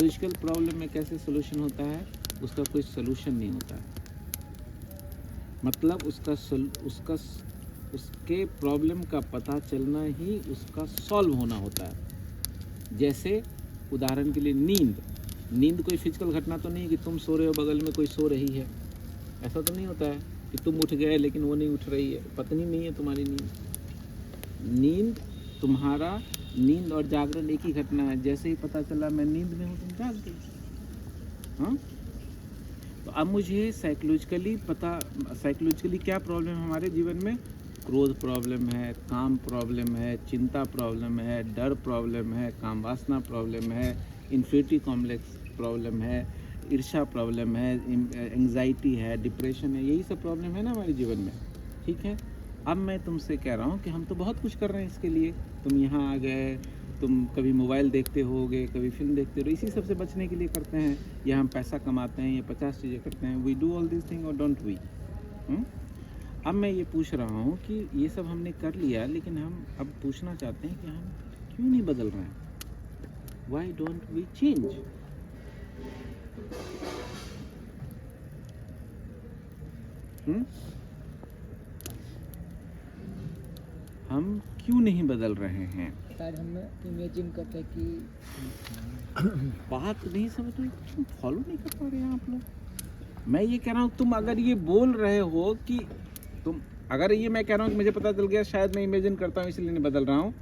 Psychological problem में कैसे solution होता है, उसका कोई सोल्यूशन नहीं होता है। मतलब उसके प्रॉब्लम का पता चलना ही उसका सॉल्व होना होता है। जैसे उदाहरण के लिए नींद कोई फिजिकल घटना तो नहीं है कि तुम सो रहे हो, बगल में कोई सो रही है। ऐसा तो नहीं होता है कि तुम उठ गए लेकिन वो नहीं उठ रही है, पत्नी नहीं है तुम्हारी नींद और जागरण एक ही घटना है। जैसे ही पता चला मैं नींद में हूँ, तुम जाग गई। हाँ, तो अब मुझे साइकोलॉजिकली क्या प्रॉब्लम है हमारे जीवन में? क्रोध प्रॉब्लम है, काम प्रॉब्लम है, चिंता प्रॉब्लम है, डर प्रॉब्लम है, काम वासना प्रॉब्लम है, इन्फिनिटी कॉम्प्लेक्स प्रॉब्लम है, ईर्ष्या प्रॉब्लम है, एंग्जाइटी है, डिप्रेशन है। यही सब प्रॉब्लम है ना हमारे जीवन में। ठीक है, अब मैं तुमसे कह रहा हूँ कि हम तो बहुत कुछ कर रहे हैं इसके लिए। तुम यहाँ आ गए, तुम कभी मोबाइल देखते होगे, कभी फिल्म देखते हो, इसी सब से बचने के लिए करते हैं। या हम पैसा कमाते हैं, या 50 चीज़ें करते हैं। We do all this thing और डोंट वी? अब मैं ये पूछ रहा हूँ कि ये सब हमने कर लिया, लेकिन हम अब पूछना चाहते हैं कि हम क्यों नहीं बदल रहे हैं? Why don't we change? हम क्यों नहीं बदल रहे हैं? शायद हम इमेजिन करते हैं कि बात नहीं समझ रहे, तुम फॉलो नहीं कर पा रहे हैं आप लोग। मैं ये कह रहा हूँ, तुम अगर ये बोल रहे हो कि मैं कह रहा हूँ कि मुझे पता चल गया, शायद मैं इमेजिन करता हूँ इसलिए नहीं बदल रहा हूँ,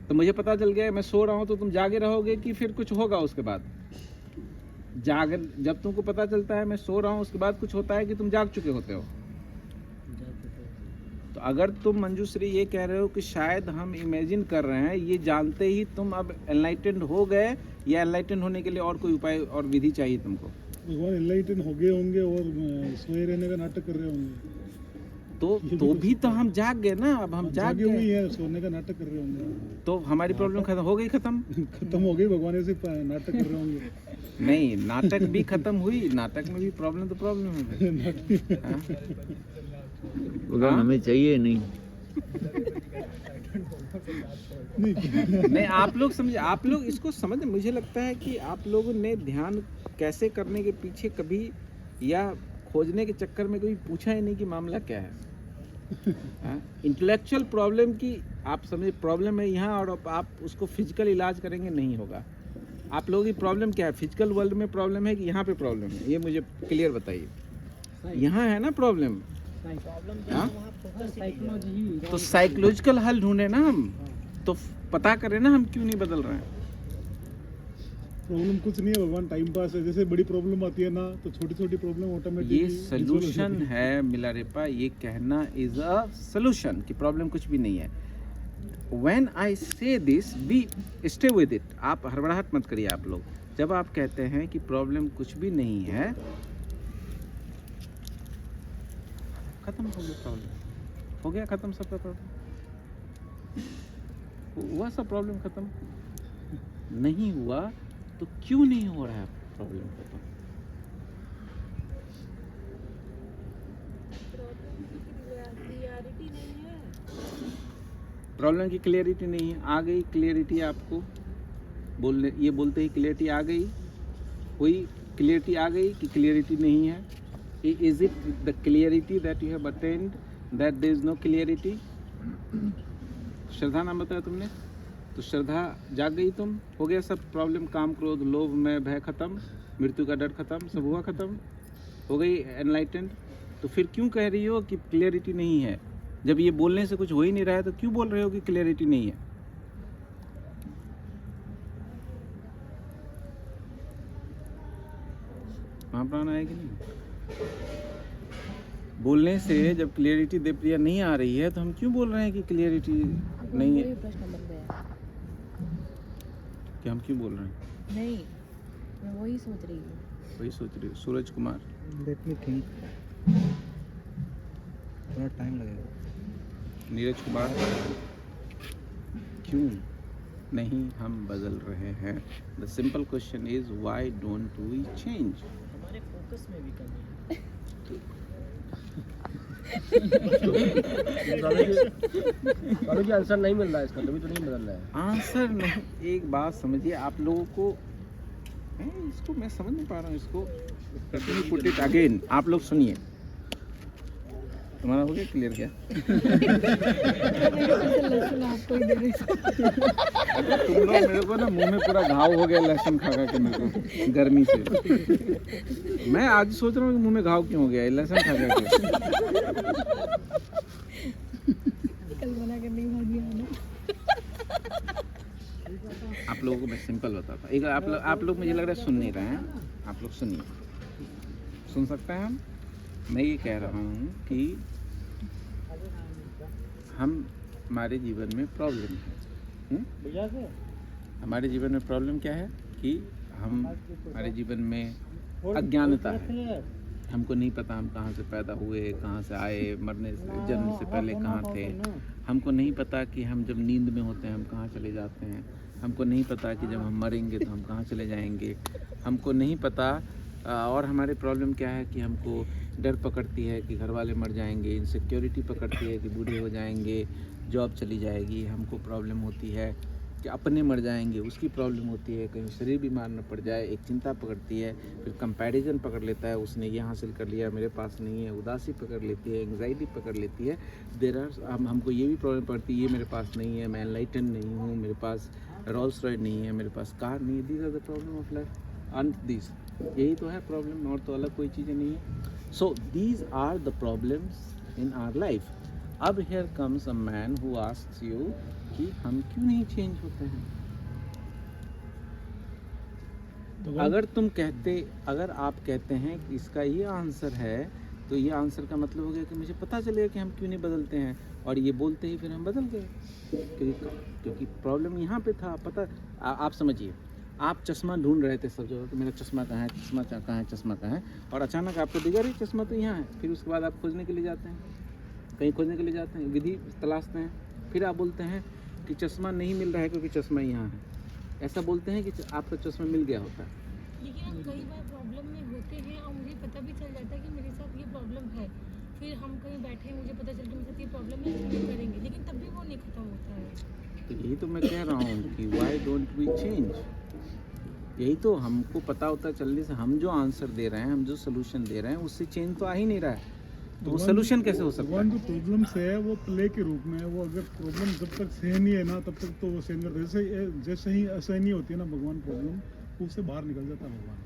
तो मुझे पता चल गया मैं सो रहा हूँ, तो तुम जागे रहोगे कि फिर कुछ होगा उसके बाद? जब तुमको पता चलता है मैं सो रहा हूँ, उसके बाद कुछ होता है कि तुम जाग चुके होते हो। तो अगर तुम मंजूश्री ये कह रहे हो कि शायद हम इमेजिन कर रहे हैं, ये जानते ही तुम अब एनलाइटेंड हो गए, या एनलाइटेंड होने के लिए और कोई उपाय और विधि चाहिए तुमको? भगवान एनलाइटन हो गए होंगे और सोए रहने का नाटक कर रहे होंगे, तो भी तो हम जाग गए ना। अब हम जाग हुई गए, है, सोने का नाटक कर रहे होंगे, तो हमारी प्रॉब्लम खत्म हो गई। खत्म हो गई, भगवान ऐसे नाटक कर रहे होंगे। नहीं, नाटक भी खत्म हुई, नाटक में भी प्रॉब्लम तो प्रॉब्लम है। हाँ? भगवान हमें चाहिए नहीं। नहीं, आप लोग समझे, आप लोग इसको समझ। मुझे लगता है कि आप लोगों ने ध्यान कैसे करने के पीछे कभी या खोजने के चक्कर में कभी पूछा ही नहीं कि मामला क्या है। इंटेलेक्चुअल प्रॉब्लम की आप समझे प्रॉब्लम है यहाँ, और आप उसको फिजिकल इलाज करेंगे नहीं होगा। आप लोगों की प्रॉब्लम क्या है? फिजिकल वर्ल्ड में प्रॉब्लम है कि यहाँ पे प्रॉब्लम है? ये मुझे क्लियर बताइए। यहाँ है ना प्रॉब्लम। तो साइकोलॉजिकल हल ढूंढे ना हम, तो पता करें ना हम क्यों नहीं बदल रहे हैं। प्रॉब्लम कुछ नहीं है भगवान, टाइम पास है। जैसे बड़ी प्रॉब्लम आती है ना, तो छोटी छोटी प्रॉब्लम ऑटोमेटिकली ये सोल्यूशन है मिलारेपा। ये कहना इज अ सोल्यूशन कि प्रॉब्लम कुछ भी नहीं है। व्हेन आई से this, be stay with it. आप हड़बड़ाहट मत करिए आप लोग। जब आप कहते हैं कि प्रॉब्लम कुछ भी नहीं है, खत्म हो गया प्रॉब्लम, हो गया खत्म सबका प्रॉब्लम, हुआ सब प्रॉब्लम खत्म। नहीं हुआ तो क्यों नहीं हो रहा है प्रॉब्लम खत्म? प्रॉब्लम की क्लियरिटी नहीं है। आ गई क्लियरिटी आपको, बोलते ही क्लियरिटी आ गई, हुई क्लियरिटी आ गई कि क्लियरिटी नहीं है। Is it the clarity that you have attained that there is no clarity? श्रद्धा नाम बताया तुमने, तो श्रद्धा जाग गई तुम, हो गया सब प्रॉब्लम। काम क्रोध लोभ में भय खत्म, मृत्यु का डर खत्म, सब हुआ खत्म, हो गई एनलाइटेंड। तो फिर क्यों कह रही हो कि क्लियरिटी नहीं है? जब ये बोलने से कुछ हो ही नहीं रहा है, तो क्यों बोल रहे हो कि क्लियरिटी नहीं है? महाप्राण आएगी नहीं? बोलने से जब क्लियरिटी देवप्रिया नहीं आ रही है, तो हम क्यों बोल रहे हैं कि क्लियरिटी नहीं है? प्रश्न बन गया कि हम क्यों बोल रहे हैं? नहीं, मैं वही सोच रही हूँ। वही सोच रही हूँ। Suraj Kumar, let me think, थोड़ा टाइम लगेगा। नीरज कुमार, क्यों नहीं हम बदल रहे हैं? The simple question is why don't we change? हमारे फोकस में भी कमी है। आंसर नहीं मिल रहा है इसका, तभी तो नहीं बदल रहा है। आंसर नहीं। एक बात समझिए, आप लोगों को इसको मैं समझ नहीं पा रहा हूँ इसको। Let me put it again। आप लोग सुनिए, तुम्हारा हो गया क्लियर क्या? लहसुन आपको ही दे रही तुम लोग मेरे को ना मुंह में पूरा घाव हो गया लहसुन खा खा के मेरे को गर्मी से। मैं आज सोच रहा हूँ कि मुंह में घाव क्यों हो गया लहसुन खा खा के। कल बना के नहीं भागी आना। आप लोगों को मैं सिंपल बताता हूँ। एक आप लोग मुझे लग रहा है सुन नहीं रहे हैं। आप लोग सुनिए, सुन सकते हैं हम। मैं ये कह रहा हूँ कि हमारे जीवन में प्रॉब्लम है। हमारे जीवन में प्रॉब्लम क्या है कि हमारे जीवन में अज्ञानता है। हमको नहीं पता हम कहाँ से पैदा हुए, कहाँ से आए, मरने से जन्म से पहले कहाँ थे। हमको नहीं पता कि हम जब नींद में होते हैं हम कहाँ चले जाते हैं। हमको नहीं पता कि जब हम मरेंगे तो हम कहाँ चले जाएंगे। हमको नहीं पता। और हमारे प्रॉब्लम क्या है कि हमको डर पकड़ती है कि घर वाले मर जाएंगे, इनसिक्योरिटी पकड़ती है कि बूढ़े हो जाएंगे, जॉब चली जाएगी। हमको प्रॉब्लम होती है कि अपने मर जाएंगे, उसकी प्रॉब्लम होती है, कहीं शरीर बीमार न पड़ जाए, एक चिंता पकड़ती है। फिर कंपैरिजन पकड़ लेता है, उसने ये हासिल कर लिया मेरे पास नहीं है। उदासी पकड़ लेती है, एंग्जाइटी पकड़ लेती है। हमको ये भी प्रॉब्लम पड़ती है, ये मेरे पास नहीं है, मैं एनलाइटन नहीं हूँ, मेरे पास रोल्स रॉयस नहीं है, मेरे पास कार नहीं है। These are the problem of life. This यही तो है प्रॉब्लम, और तो अलग कोई चीज़ें नहीं है। So these are the problems in our life. अब here comes a man who asks you कि हम क्यों नहीं चेंज होते हैं। तो अगर आप कहते हैं कि इसका ये आंसर है, तो ये आंसर का मतलब हो गया कि मुझे पता चलेगा कि हम क्यों नहीं बदलते हैं, और ये बोलते ही फिर हम बदल गए। क्योंकि प्रॉब्लम यहाँ पे था। पता आप समझिए, आप चश्मा ढूंढ रहे थे सब जगह कि मेरा चश्मा कहाँ है, चश्मा कहाँ है, चश्मा कहाँ है, और अचानक आपको दिखा रही चश्मा तो यहाँ है। फिर उसके बाद आप खोजने के लिए जाते हैं, कहीं खोजने के लिए जाते हैं, विधि तलाशते हैं। फिर आप बोलते हैं कि चश्मा नहीं मिल रहा है क्योंकि चश्मा यहाँ है। ऐसा बोलते हैं कि आपका चश्मा मिल गया होता है। देखिए, हम कई बार प्रॉब्लम में होते हैं और मुझे पता भी चल जाता है कि मेरे साथ ये प्रॉब्लम है। फिर हम कहीं बैठे हैं, मुझे पता चलता है मेरे साथ ये प्रॉब्लम है, हम करेंगे, लेकिन तब भी वो नहीं खत्म होता है। तो यही तो मैं कह रहा हूँ कि वाई डोंट वी चेंज। यही तो हमको पता होता चलने से, हम जो आंसर दे रहे हैं, हम जो सोल्यूशन दे रहे हैं, उससे चेंज तो आ ही नहीं रहा है। तो वो सोल्यूशन कैसे हो सकता है? जो प्रॉब्लम्स है वो प्ले के रूप में है। वो अगर प्रॉब्लम जब तक सहनीय है ना, तब तक तो वो सहन करते। जैसे ही असहनीय होती है ना भगवान प्रॉब्लम, उससे बाहर निकल जाता है भगवान।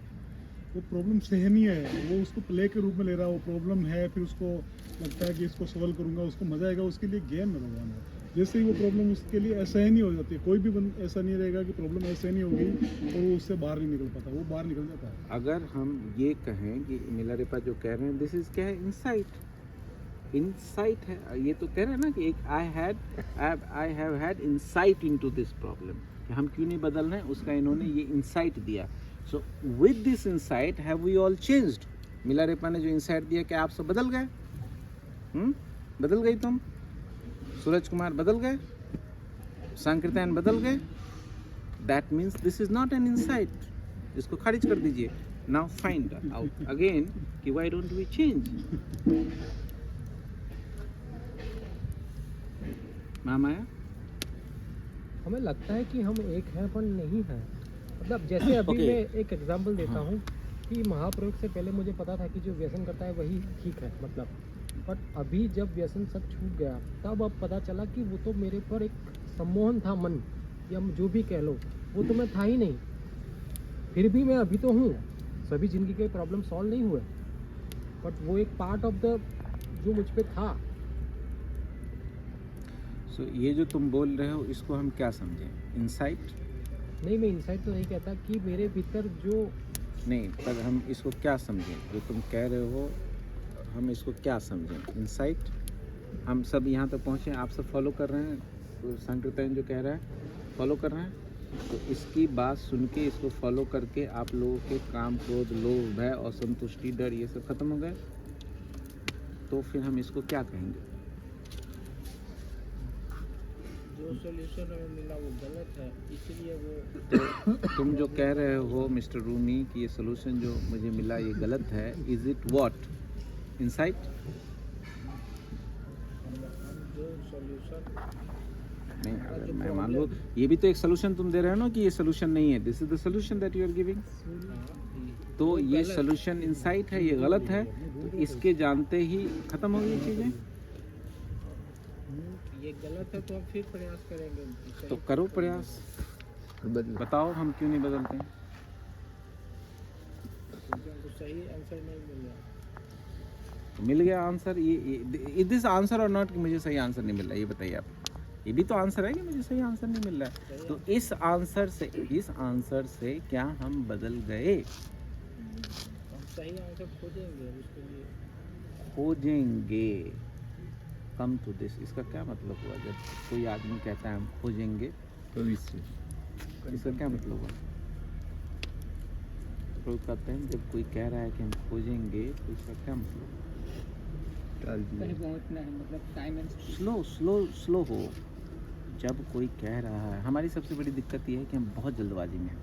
वो प्रॉब्लम सहनीय है, वो उसको प्ले के रूप में ले रहा है। वो प्रॉब्लम है, फिर उसको लगता है कि इसको सॉल्व करूंगा, उसको मजा आएगा, उसके लिए गेम है भगवान है। जैसे ही वो प्रॉब्लम उसके लिए असहनीय हो जाती है, कोई भी ऐसा नहीं रहेगा कि प्रॉब्लम असहनीय हो गई और वो उससे बाहर नहीं निकल पाता, वो बाहर निकल जाता है। अगर हम ये कहें कि मिलारेपा जो कह रहे हैं, दिस इज क्या है, इंसाइट है। ये तो कह रहे हैं ना कि एक I have had insight into this problem, कि हम क्यों नहीं बदल रहे हैं, उसका इन्होंने ये इंसाइट दिया। So with this insight have we all changed. Milarepa ने जो इंसाइट दिया कि आप सब बदल गए। बदल गई तुम, सूरज कुमार बदल गए, संकीर्तन बदल गए। That means this is not an insight. इसको खारिज कर दीजिए। नाउ फाइंड आउट अगेन कि व्हाई डोंट वी चेंज। माया, हमें लगता है कि हम एक हैं पर नहीं हैं। मतलब जैसे अभी Okay. मैं एक एग्जांपल देता हूँ कि महाप्रयोग से पहले मुझे पता था कि जो व्यसन करता है वही ठीक है, मतलब। बट अभी जब व्यसन सब छूट गया, तब अब पता चला कि वो तो मेरे पर एक सम्मोहन था, मन या जो भी कह लो, वो तो मैं था ही नहीं। फिर भी मैं अभी तो हूँ, सभी जिंदगी के प्रॉब्लम सॉल्व नहीं हुए, बट वो एक पार्ट ऑफ द जो मुझ पे था। सो ये जो तुम बोल रहे हो, इसको हम क्या समझें? इंसाइट? नहीं, मैं इंसाइट तो नहीं कहता, कि मेरे भीतर जो नहीं, पर हम इसको क्या समझें जो तुम कह रहे हो? हम इसको क्या समझें? इंसाइट? हम सब यहाँ तक पहुँचे, आप सब फॉलो कर रहे हैं तो संकीर्तन जो कह रहा है फॉलो कर रहे हैं। तो इसकी बात सुन के, इसको फॉलो करके आप लोगों के काम, क्रोध, लोभ, भय और संतुष्टि, डर, ये सब खत्म हो गए। तो फिर हम इसको क्या कहेंगे? जो सोल्यूशन हमें मिला वो गलत है, इसलिए वो तो तुम जो कह रहे हो मिस्टर रूमी कि ये सोल्यूशन जो मुझे मिला ये गलत है, इज इट व्हाट? इंसाइट? जो सोल्यूशन नहीं, अगर मैं मान लो ये भी तो एक सोल्यूशन तुम दे रहे हो ना कि ये सोल्यूशन नहीं है, this is the solution that you are giving. तो ये सोल्यूशन इनसाइट है, ये गलत है, तो इसके जानते ही खत्म हो गई चीज़ें। ये गलत है तो हम फिर प्रयास करेंगे तो करो प्रयास, बदल बताओ हम क्यों नहीं बदलते हैं। क्योंकि हमको सही आंसर नहीं मिल रहा। तो मिल गया आंसर, ये दिस आंसर और नॉट कि मुझे सही आंसर नहीं मिल रहा है, ये बताइए आप। ये भी तो आंसर है कि मुझे सही आंसर नहीं मिल रहा है। तो इस आंसर से क्या हम बदल गए? हम सही आंसर खोजेंगे उसके लिए। खोजेंगे, कम टू दिस, इसका क्या मतलब हुआ? जब कोई आदमी कहता है हम खोजेंगे, भविष्य इसका क्या मतलब हुआ? तो कहते हैं जब कोई कह रहा है कि हम खोजेंगे, तो इसका क्या मतलब? टाल दिया। पहुंचना है, मतलब टाइम एंड स्लो हो। जब कोई कह रहा है, हमारी सबसे बड़ी दिक्कत ये है कि हम बहुत जल्दबाजी में हैं।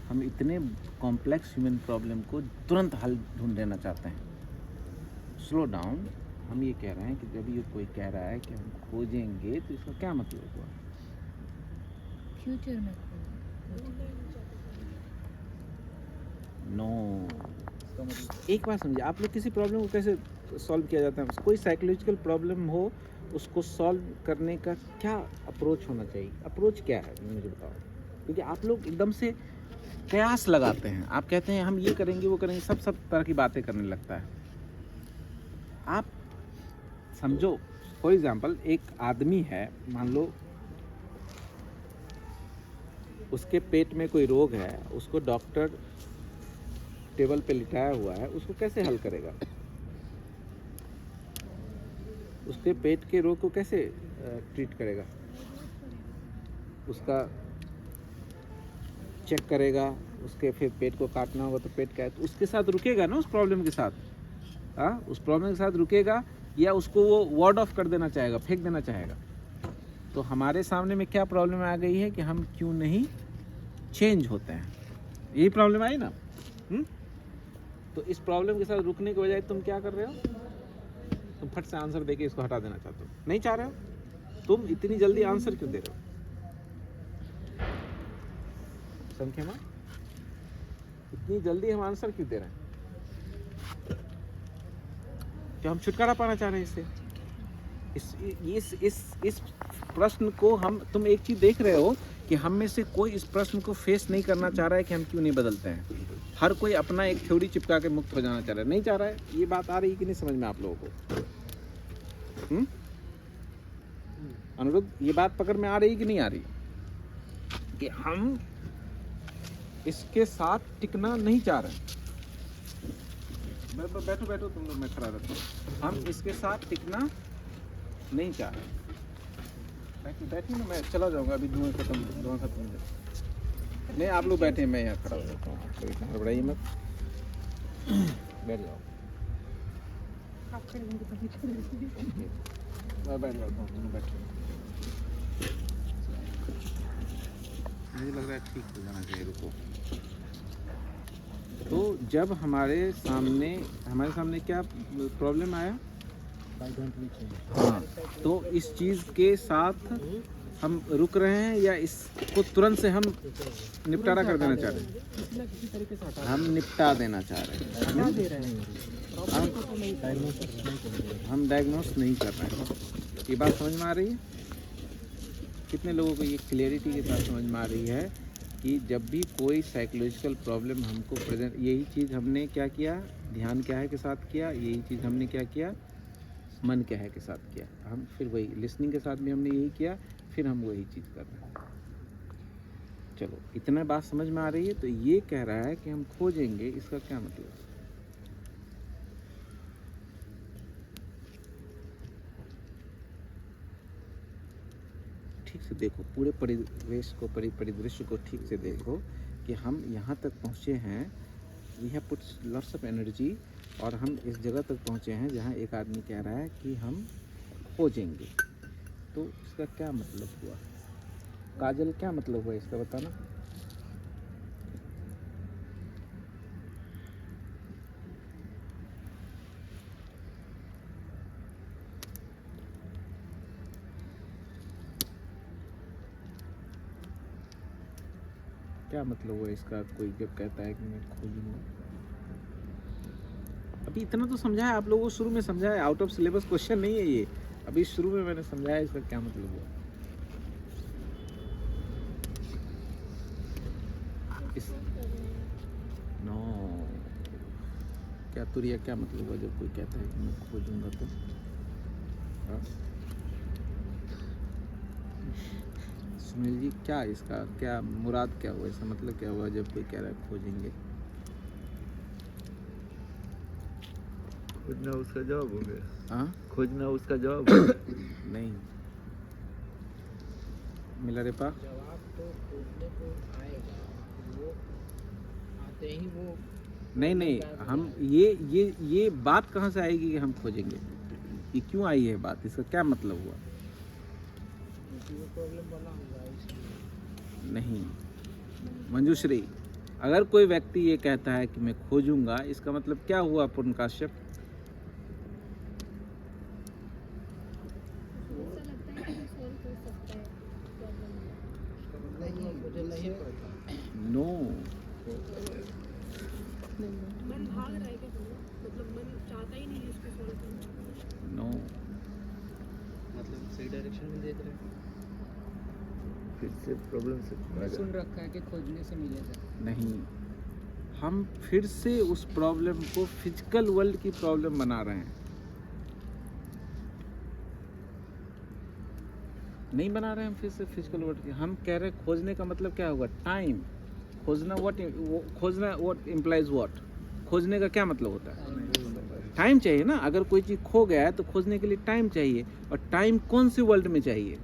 हम इतने कॉम्प्लेक्स ह्यूमन प्रॉब्लम को तुरंत हल ढूंढ लेना चाहते हैं। Slow down. हम ये कह रहे हैं कि जब ये कोई कह रहा है कि हम खोजेंगे, तो इसका क्या मतलब हुआ? फ्यूचर में नो। एक बात समझिए, आप लोग किसी प्रॉब्लम को कैसे सॉल्व किया जाता है? कोई साइकोलॉजिकल प्रॉब्लम हो, उसको सॉल्व करने का क्या अप्रोच होना चाहिए? अप्रोच क्या है मुझे बताओ। क्योंकि आप लोग एकदम से कयास लगाते हैं, आप कहते हैं हम ये करेंगे वो करेंगे, सब तरह की बातें करने लगता है। आप समझो, फॉर एग्जाम्पल एक आदमी है, मान लो उसके पेट में कोई रोग है, उसको डॉक्टर टेबल पे लिटाया हुआ है, उसको कैसे हल करेगा? उसके पेट के रोग को कैसे ट्रीट करेगा? उसका चेक करेगा, उसके फिर पेट को काटना होगा तो पेट का, तो उसके साथ रुकेगा ना, उस प्रॉब्लम के साथ। हाँ, उस प्रॉब्लम के साथ रुकेगा, या उसको वो वार्ड ऑफ कर देना चाहेगा, फेंक देना चाहेगा। तो हमारे सामने में क्या प्रॉब्लम आ गई है कि हम क्यों नहीं चेंज होते हैं? यही प्रॉब्लम आई ना। तो इस प्रॉब्लम के साथ रुकने के बजाय तुम क्या कर रहे हो? तुम फट से आंसर देके इसको हटा देना चाहते हो, नहीं चाह रहे हो? तुम इतनी जल्दी आंसर क्यों दे रहे हो? संख्या, इतनी जल्दी हम आंसर क्यों दे रहे हैं? क्या हम छुटकारा पाना चाह रहे हैं इससे? इस प्रश्न को हम, तुम एक चीज देख रहे हो कि हम में से कोई इस प्रश्न को फेस नहीं करना चाह रहा है कि हम क्यों नहीं बदलते हैं। हर कोई अपना एक थ्योरी चिपका के मुक्त हो जाना चाह रहा है, नहीं चाह रहा है। ये बात आ रही है कि नहीं समझ में आप लोगों को? अनुरुद्ध, ये बात पकड़ में आ रही है कि नहीं आ रही? कि हम इसके साथ टिकना नहीं चाह रहे। बैठो तुम लोग, मैं खड़ा रहता हूँ। हम इसके साथ टिकना नहीं चाह रहे। बैठिए ना, मैं चला जाऊंगा अभी, धुआं खत्म हो जाए। नहीं, आप लोग बैठे, मैं यहाँ खड़ा रहता हूँ, कोई घबराइए मत, बैठ जाओ। मैं बैठ जाता हूँ, तुम बैठो। मुझे लग रहा है ठीक हो जाना चाहिए, रुको। तो जब हमारे सामने क्या प्रॉब्लम आया? हाँ, तो इस चीज़ के साथ हम रुक रहे हैं या इसको तुरंत से हम निपटारा कर देना चाह रहे हैं? किसी तरीके से हटा हम निपटा देना चाह रहे हैं। क्या दे रहे हैं? हम डायग्नोस नहीं कर रहे हैं। ये बात समझ में आ रही है? कितने लोगों को ये क्लियरिटी के साथ समझ में आ रही है कि जब भी कोई साइकोलॉजिकल प्रॉब्लम हमको प्रेजेंट, यही चीज़ हमने क्या किया? ध्यान क्या है के साथ किया, यही चीज़ हमने क्या किया? मन क्या है के साथ किया। हम फिर वही लिसनिंग के साथ भी हमने यही किया, फिर हम वही चीज़ कर रहे हैं। चलो, इतना बात समझ में आ रही है? तो ये कह रहा है कि हम खोजेंगे, इसका क्या मतलब? ठीक से देखो, पूरे परिवेश को, परिदृश्य को ठीक से देखो कि हम यहाँ तक पहुँचे हैं। We have put lots of energy, और हम इस जगह तक पहुँचे हैं जहाँ एक आदमी कह रहा है कि हम खोजेंगे। तो इसका क्या मतलब हुआ? काजल, क्या मतलब हुआ इसका, बताना। क्या मतलब हुआ इसका? कोई जब कहता है कि मैं खोजूंगा, अभी इतना तो समझाया आप लोगों को, शुरू में समझाया, आउट ऑफ सिलेबस क्वेश्चन नहीं है ये, अभी शुरू में मैंने समझाया इसका क्या मतलब हुआ। इस नो क्या तुरिया क्या मतलब हुआ जब कोई कहता है कि मैं खोजूंगा तो? हाँ? सुनील जी क्या इसका क्या मुराद क्या हुआ, इसका मतलब क्या हुआ जब कोई कह रहा है खोजेंगे? खोजना उसका जवाब हो गया। हाँ खोजना उसका जवाब हो गया। नहीं मिला रे पा? जवाब तो खोजने को आएगा, वो आते ही वो नहीं हम ये बात कहाँ से आएगी कि हम खोजेंगे? ये क्यों आई है बात, इसका क्या मतलब हुआ? प्रॉब्लम बना हुआ है इसलिए। नहीं मंजूश्री, अगर कोई व्यक्ति ये कहता है कि मैं खोजूंगा, इसका मतलब क्या हुआ पूर्ण काश्यप? ऐसा लगता है कि सॉल्व हो सकता है प्रॉब्लम। नहीं मुझे नहीं पता। नो मन भाग रहा है क्या थोड़ा? मतलब मन चाहता ही नहीं है इसको सॉल्व करना। नो मतलब सही डायरेक्शन में देख रहे हैं। फिर से प्रॉब्लम से सुन रखा है कि खोजने से मिलेगा। नहीं, हम फिर से उस प्रॉब्लम को फिजिकल वर्ल्ड की प्रॉब्लम बना रहे हैं। नहीं बना रहे हैं हम फिर से फिजिकल वर्ल्ड की। हम कह रहे हैं खोजने का मतलब क्या होगा? टाइम। खोजना व्हाट इम्प्लाइज व्हाट? खोजने का क्या मतलब होता है? टाइम चाहिए ना। अगर कोई चीज़ खो गया है तो खोजने के लिए टाइम चाहिए, और टाइम कौन सी वर्ल्ड में चाहिए?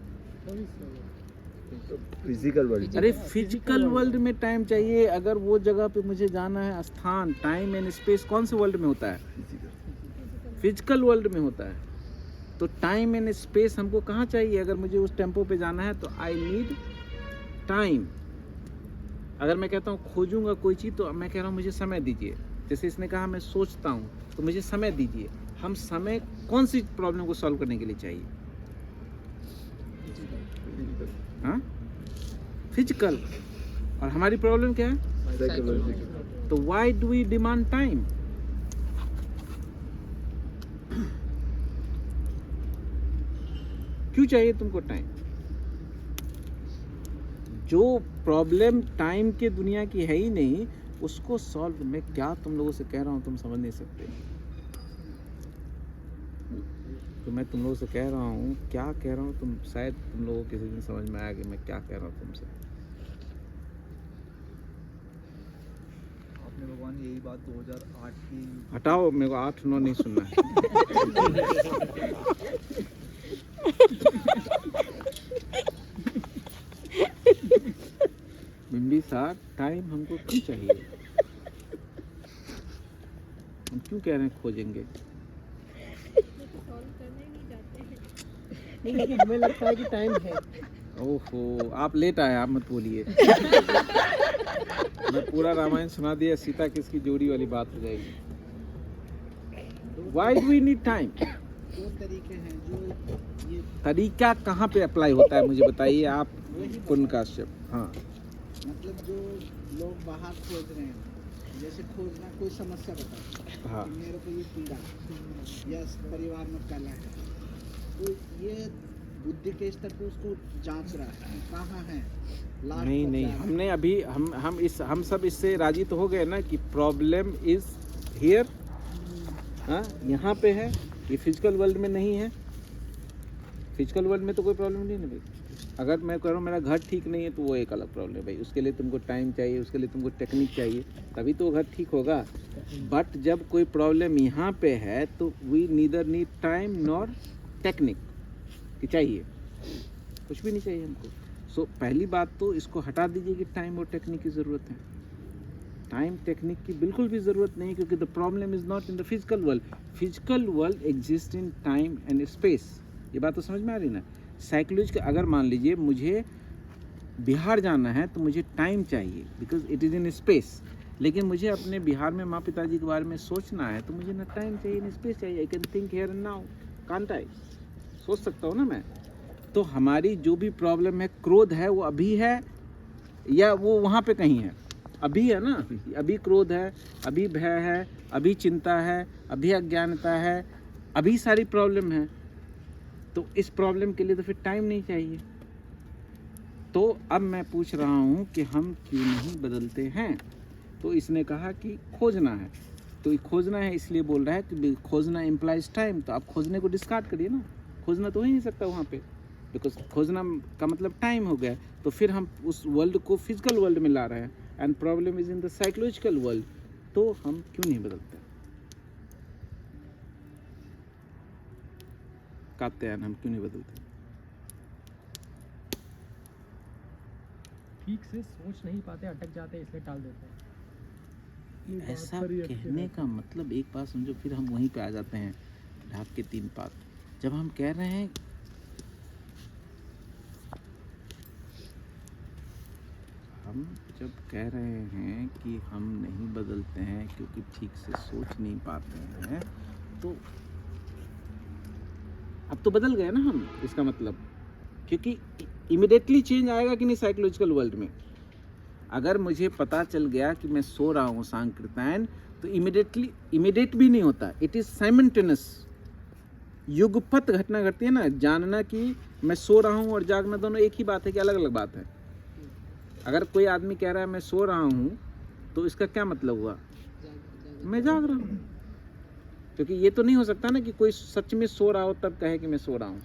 Physical world. अरे फिजिकल वर्ल्ड में टाइम चाहिए। अगर वो जगह पे मुझे जाना है, स्थान, टाइम एंड स्पेस कौन से वर्ल्ड में होता है? फिजिकल वर्ल्ड में होता है। तो टाइम एंड स्पेस हमको कहाँ चाहिए? अगर मुझे उस टेम्पो पे जाना है तो आई नीड टाइम। अगर मैं कहता हूँ खोजूंगा कोई चीज़, तो मैं कह रहा हूँ मुझे समय दीजिए। जैसे इसने कहा मैं सोचता हूँ, तो मुझे समय दीजिए। हम समय कौन सी प्रॉब्लम को सॉल्व करने के लिए चाहिए? हाँ फिजिकल। और हमारी प्रॉब्लम क्या है? साइकोलॉजिकल। तो why do we demand time? क्यों चाहिए तुमको टाइम? जो प्रॉब्लम टाइम के दुनिया की है ही नहीं, उसको सॉल्व मैं क्या तुम लोगों से कह रहा हूँ तुम समझ नहीं सकते। तो मैं तुम लोगों से कह रहा हूँ, क्या कह रहा हूँ तुम शायद तुम लोगों को किसी दिन समझ में आया कि मैं क्या कह रहा हूँ तुमसे। आपने भगवान यही बात 2008 की हटाओ, मेरे को 8-9 नहीं सुनना है। बिम्बी साहब, टाइम हमको क्यों चाहिए? हम क्यों कह रहे हैं खोजेंगे? सॉल्व करने नहीं जाते हैं। नहीं, लेकिन हमें लगता है कि टाइम है। ओहो, आप लेट आए, आप मत बोलिए। मैं पूरा रामायण सुना दिया, सीता किसकी जोड़ी वाली बात हो जाएगी। Why do we need time? दो तरीके हैं जो ये तरीका कहाँ पे अप्लाई होता है मुझे बताइए आप, पूर्ण काश्यप। हाँ मतलब जो लोग बाहर खोज रहे हैं, जैसे खोजना कोई समस्या बता हाँ कि मेरे को ये पीड़ा या परिवार में कला है, तो ये बुद्धि के स्तर पे उसको जांच रहा है कहाँ है। लास्ट नहीं पर नहीं, क्या है। हमने अभी हम सब इससे राजी तो हो गए ना कि प्रॉब्लम इज हियर। हाँ यहाँ पे है, ये फिजिकल वर्ल्ड में नहीं है। फिजिकल वर्ल्ड में तो कोई प्रॉब्लम नहीं है भाई। अगर मैं कह रहा हूँ मेरा घर ठीक नहीं है, तो वो एक अलग प्रॉब्लम है भाई। उसके लिए तुमको टाइम चाहिए, उसके लिए तुमको टेक्निक चाहिए, तभी तो घर ठीक होगा। बट जब कोई प्रॉब्लम यहाँ पे है, तो we neither need time nor technique कि चाहिए, कुछ भी नहीं चाहिए हमको। सो पहली बात तो इसको हटा दीजिए कि टाइम और टेक्निक की ज़रूरत है। टाइम टेक्निक की बिल्कुल भी ज़रूरत नहीं, क्योंकि the problem is not in the physical world. Physical world exist in time and space. ये बात तो समझ में आ रही ना। साइकोलॉजी का अगर मान लीजिए मुझे बिहार जाना है, तो मुझे टाइम चाहिए because it is in space. लेकिन मुझे अपने बिहार में माँ पिताजी के बारे में सोचना है, तो मुझे ना टाइम चाहिए ना स्पेस चाहिए। I can think here and now, can't I? सोच सकता हूँ ना मैं। तो हमारी जो भी प्रॉब्लम है, क्रोध है, वो अभी है या वो वहाँ पे कहीं है? अभी है ना, अभी क्रोध है, अभी भय है, अभी चिंता है, अभी अज्ञानता है, अभी सारी प्रॉब्लम है। तो इस प्रॉब्लम के लिए तो फिर टाइम नहीं चाहिए। तो अब मैं पूछ रहा हूँ कि हम क्यों नहीं बदलते हैं? तो इसने कहा कि खोजना है। तो ये खोजना है इसलिए बोल रहा है कि खोजना इम्प्लाइज टाइम। तो आप खोजने को डिस्कार्ड करिए ना, खोजना तो हो ही नहीं सकता वहाँ पे, बिकॉज खोजना का मतलब टाइम हो गया। तो फिर हम उस वर्ल्ड को फिजिकल वर्ल्ड में ला रहे हैं, and problem is in the psychological world. तो हम क्यों नहीं बदलते? कात्यायन, हम क्यों नहीं बदलते? ठीक से सोच नहीं पाते, अटक जाते हैं, इसलिए टाल देते हैं। ये बात ऐसा सारी अच्छी कहने है। का मतलब एक बात समझो, फिर हम वहीं पे आ जाते हैं, ढाक के 3 पात। जब हम कह रहे हैं कि हम नहीं बदलते हैं क्योंकि ठीक से सोच नहीं पाते हैं, तो अब तो बदल गए ना हम, इसका मतलब। क्योंकि इमिडिएटली चेंज आएगा कि नहीं साइकोलॉजिकल वर्ल्ड में? अगर मुझे पता चल गया कि मैं सो रहा हूँ सांकृतायन, तो इमिडिएट भी नहीं होता, इट इज साइमल्टेनियस। युगपत घटना घटती है ना। जानना कि मैं सो रहा हूँ और जागना दोनों एक ही बात है कि अलग अलग बात है? अगर कोई आदमी कह रहा है मैं सो रहा हूँ, तो इसका क्या मतलब हुआ? मैं जाग रहा हूँ। क्योंकि ये तो नहीं हो सकता ना कि कोई सच में सो रहा हो तब कहे कि मैं सो रहा हूँ।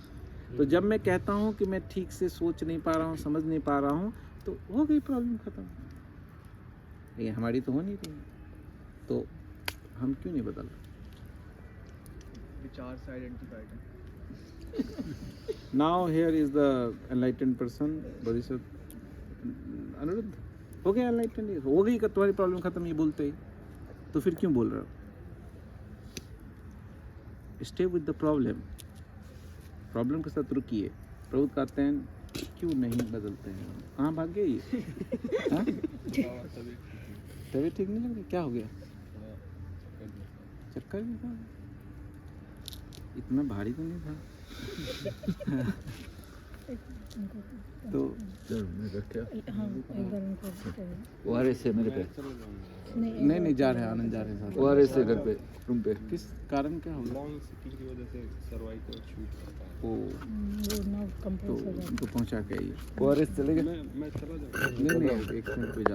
तो जब मैं कहता हूँ कि मैं ठीक से सोच नहीं पा रहा हूँ, समझ नहीं पा रहा हूँ, तो हो गई प्रॉब्लम खत्म। ये हमारी तो हो नहीं रही। तो हम क्यों नहीं बदल रहे? विचार से आइडेंटिफाइड है। Now here is the enlightened person Bodhisattva Aniruddh. हो गया एनलाइटेंड, हो गई का तुम्हारी प्रॉब्लम खत्म ये बोलते ही। तो फिर क्यों बोल रहे हो? स्टे विद द प्रॉब्लम के साथ रुकिए। प्रभु कहते हैं क्यों नहीं बदलते हैं? कहाँ भाग गए ये? हाँ? तबीयत ठीक नहीं लग रही? क्या हो गया? चक्कर भी था? इतना भारी तो नहीं था। तो मैं रखा हाँ, एक बार उनको ORS है मेरे पे, नहीं जा रहे हैं, आनंद जा रहे हैं साथ। ORS है घर पे, रूम पे। किस कारण क्या हो गया? लॉन्ग सिटिंग की वजह से सर्वाइकल शूट करता है। वो वो ना तो कंपोज हो जाए। उनको पहुंचा के आइए। ORS चलेगा। मैं चला जाऊँ। नहीं एक मिनट पे जाता